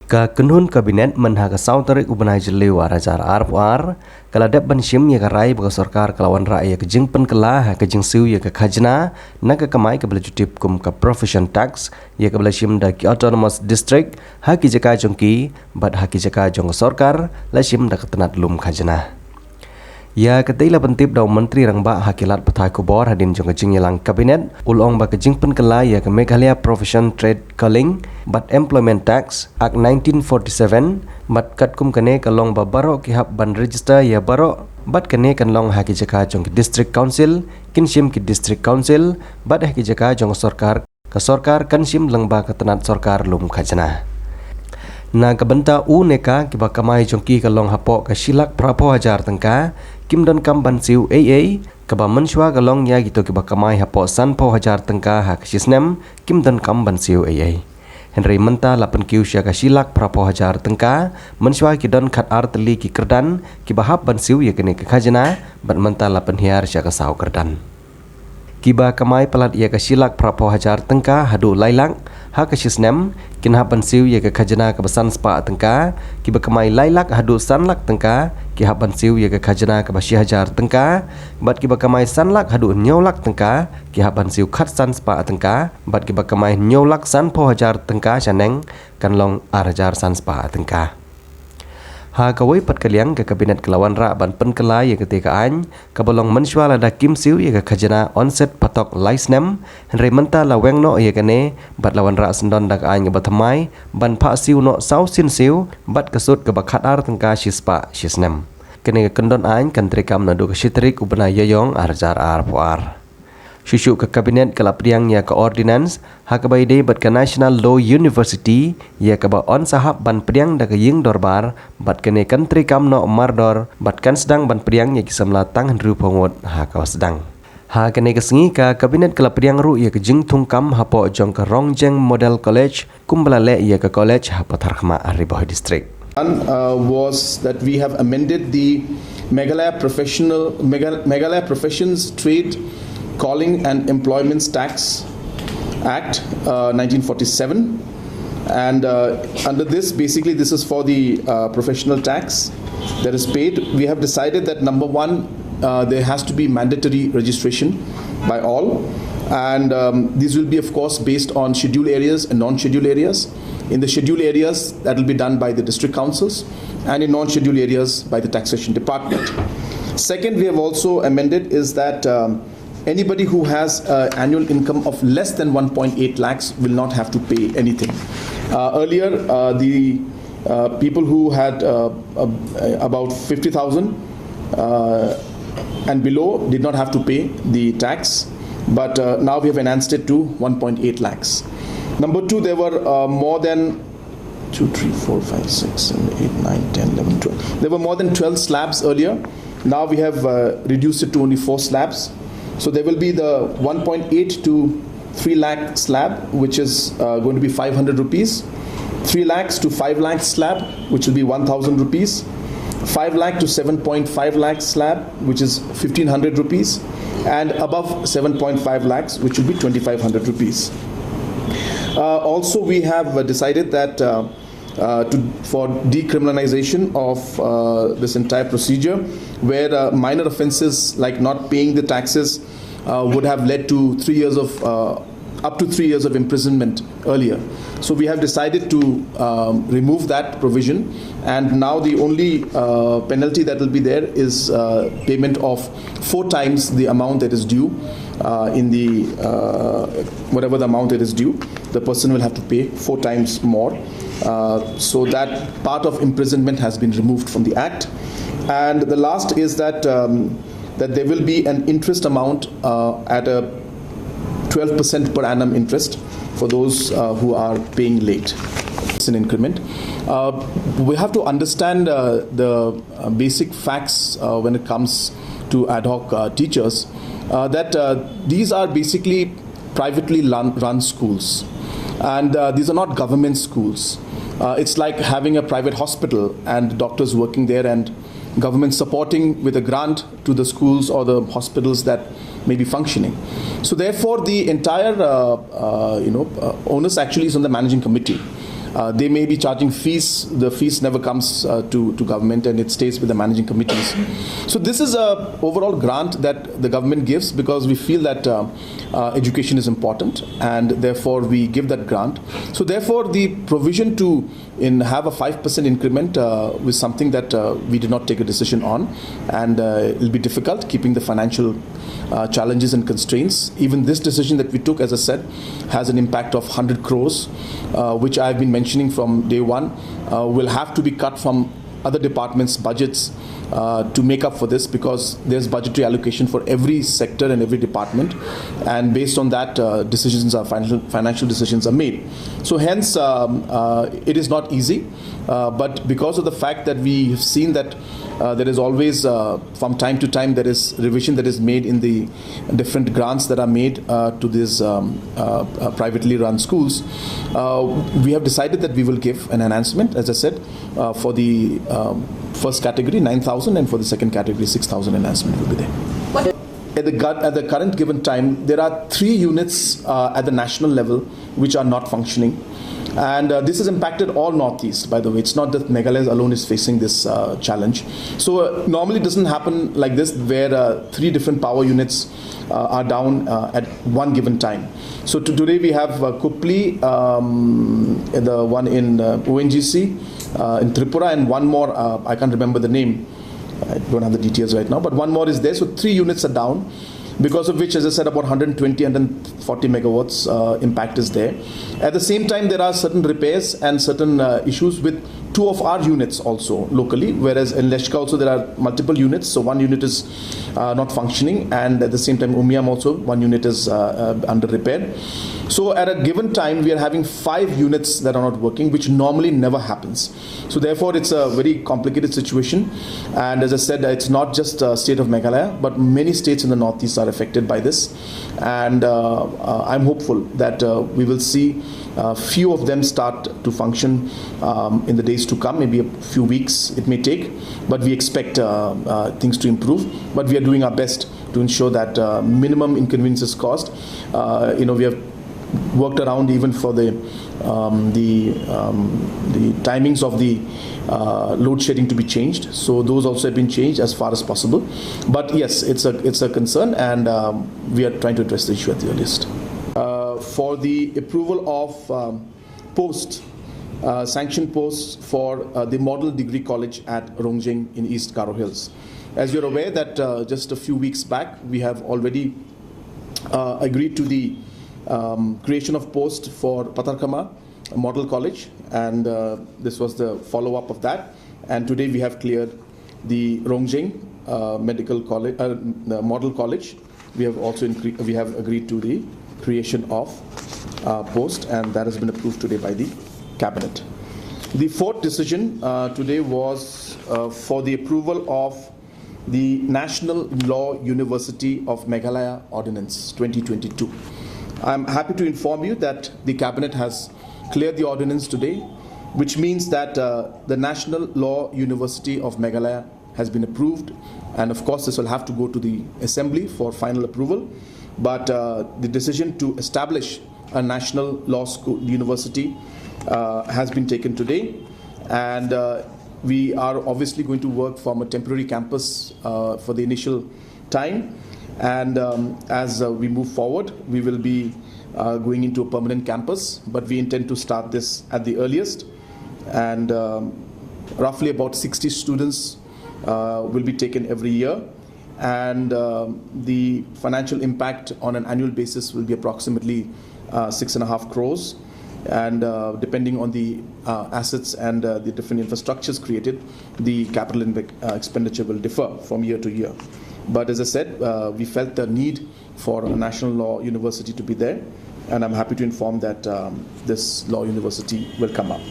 Ka kenun kabinet menhaga sautarik ubanai jeliu arajar arpuar kala dep banshim ya karai baga Sorkar kalawan rakyat ke jing Pynkylla ke jing Siew ya ke Khajna naga kamai ke belajutip kum ke profession tax ya ke belashim da ki autonomous district haki jaka jongki bat haki jaka jong Sorkar lashim da ketenat lum Khajna. Ya ketila pentip daw menteri rangba hakilat patai kubor hadin jong kejing yelang kabinet ulong ba kejing Pynkylla ya ke Meghalaya profession trade calling but employment tax act 1947 but kat kum kene kalong ba baro ki hab ban register ya baro but kene kan long haki jaka jong ki district council kinshim ki district council but haki jaka jong Sorkar ka Sorkar kanshim langba ketenat Sorkar lum Khajna. Na kabenta u neka kiba kamai jongki kalong hapo ka silak prapo hajar tengka kim don kam ban Siew AA kaba menshwa kalong ya gitu kiba kamai hapo san po hajar tengka hak sisnem kim don kam ban Siew AA Henry menta lapan kiu sya ka silak prapo hajar tengka menshwa ki don khat arteli ki kerdan kiba hap ban Siew ya kene ke Khajna ban menta lapan hiar sya ka sau kerdan kiba kamai pelat ia ke silak prapo hajar tengka hadu lailak ha ke sisnem kin haban Siew ya ke Khajna ke besan spa tengka kiba kamai lailak hadu sanlak tengka ki haban Siew ya ke Khajna ke basi hajar tengka bat kiba kamai sanlak hadu nyolak tengka ki haban Siew khat san spa tengka bat kiba kamai nyolak san po hajar tengka chaneng kan long hajar san spa tengka. Ha kawai pat kaliang ke kabinet kelawan ra ban Pynkylla ya ketika an kabolong menshwa lada kim Siew ya ke Khajna onset patok laisnem Henry menta laweng no ya kene bat lawan ra sendon dak an batamai ban pa Siew no sau sin Siew bat kesut ke bakat ar tengka sispa sisnem kene kendon an kan trikam nadu ke sitrik ubna yayong arjar arpuar Shushu ke kabinet kelapriang ya ke ordinance hakabai de bat ke National Law University ya ke ba on sahab ban priang da ke ying dorbar bat kene country kam no mardor bat kan sedang ban priang ya kisamla tang hendru pongot ha ka sedang ha kene ke sengi ka kabinet kelapriang ru ya ke jing thungkam hapo jong ke Rongjeng Model College kumbalale ya ke college hapo tharkhma ariboh district. Was that we have amended the Meghalaya Professions Trade Calling and Employment Tax Act 1947 and under this basically this is for the professional tax that is paid. We have decided that number one there has to be mandatory registration by all and these will be of course based on scheduled areas and non-scheduled areas. In the scheduled areas that will be done by the district councils and in non-scheduled areas by the taxation department. Second, we have also amended is that anybody who has annual income of less than 1.8 lakhs will not have to pay anything. Earlier, the people who had about 50,000 and below did not have to pay the tax, but now we have enhanced it to 1.8 lakhs. Number two, there were more than 2, 3, 4, 5, 6, 7, 8, 9, 10, 11, 12. There were more than 12 slabs earlier. Now we have reduced it to only 4 slabs. So there will be the 1.8 to 3 lakh slab, which is going to be 500 rupees, 3 lakhs to 5 lakh slab, which will be 1,000 rupees, 5 lakh to 7.5 lakh slab, which is 1,500 rupees, and above 7.5 lakhs, which will be 2,500 rupees. Also, we have decided that for decriminalization of this entire procedure, where minor offences like not paying the taxes would have led to 3 years of up to 3 years of imprisonment earlier. So we have decided to remove that provision, and now the only penalty that will be there is payment of 4 times the amount that is due in the whatever the amount that is due. The person will have to pay 4 times more. So that part of imprisonment has been removed from the act. And the last is that that there will be an interest amount at a 12% per annum interest for those who are paying late. It's an increment. We have to understand the basic facts when it comes to ad hoc teachers, that these are basically privately run schools, and these are not government schools. It's like having a private hospital and doctors working there and government supporting with a grant to the schools or the hospitals that may be functioning. So therefore the entire onus actually is on the managing committee. They may be charging fees. The fees never comes to government, and it stays with the managing committees. So this is a overall grant that the government gives because we feel that education is important, and therefore we give that grant. So therefore the provision to have a 5% increment was something that we did not take a decision on, and it will be difficult keeping the financial challenges and constraints. Even this decision that we took, as I said, has an impact of 100 crores, which I've been mentioning from day one, will have to be cut from other departments' budgets to make up for this, because there's budgetary allocation for every sector and every department, and based on that financial decisions are made. So hence it is not easy, but because of the fact that we have seen that there is always from time to time there is revision that is made in the different grants that are made to these privately run schools, we have decided that we will give an enhancement, as I said, for the first category 9,000, and for the second category 6,000 enhancement will be there. At the current given time, there are 3 units at the national level which are not functioning. And this has impacted all Northeast, by the way. It's not that Meghalaya alone is facing this challenge. So normally it doesn't happen like this, where 3 different power units are down at one given time. So today we have Kupli, the one in ONGC, in Tripura, and one more, I can't remember the name. I don't have the details right now, but one more is there. So 3 units are down, because of which, as I said, about 120, 140 megawatts impact is there. At the same time, there are certain repairs and certain issues with 2 of our units also locally, whereas in Leshka also there are multiple units. So 1 unit is not functioning, and at the same time Umiam also 1 unit is under repair. So at a given time we are having 5 units that are not working, which normally never happens. So therefore it's a very complicated situation, and as I said, it's not just state of Meghalaya, but many states in the Northeast are affected by this, and I'm hopeful that we will see few of them start to function in the days to come. Maybe a few weeks it may take, but we expect things to improve. But we are doing our best to ensure that minimum inconveniences caused. We have worked around even for the timings of the load shedding to be changed. So those also have been changed as far as possible. But yes, it's a concern, and we are trying to address the issue at the earliest. For the approval of sanctioned posts for the Model Degree College at Rongjeng in East Garo Hills. As you're aware that just a few weeks back, we have already agreed to the creation of post for Patarkama Model College, and this was the follow-up of that. And today we have cleared the Rongjeng Medical College, Model College. We have also agreed to the creation of post, and that has been approved today by the Cabinet. The 4th decision today was for the approval of the National Law University of Meghalaya Ordinance 2022. I'm happy to inform you that the Cabinet has cleared the ordinance today, which means that the National Law University of Meghalaya has been approved, and of course this will have to go to the Assembly for final approval. But the decision to establish a national law school university has been taken today, and we are obviously going to work from a temporary campus for the initial time, and as we move forward we will be going into a permanent campus, but we intend to start this at the earliest, and roughly about 60 students will be taken every year, and the financial impact on an annual basis will be approximately 6.5 crores, and depending on the assets and the different infrastructures created, the capital expenditure will differ from year to year. But as I said, we felt the need for a national law university to be there, and I'm happy to inform that this law university will come up.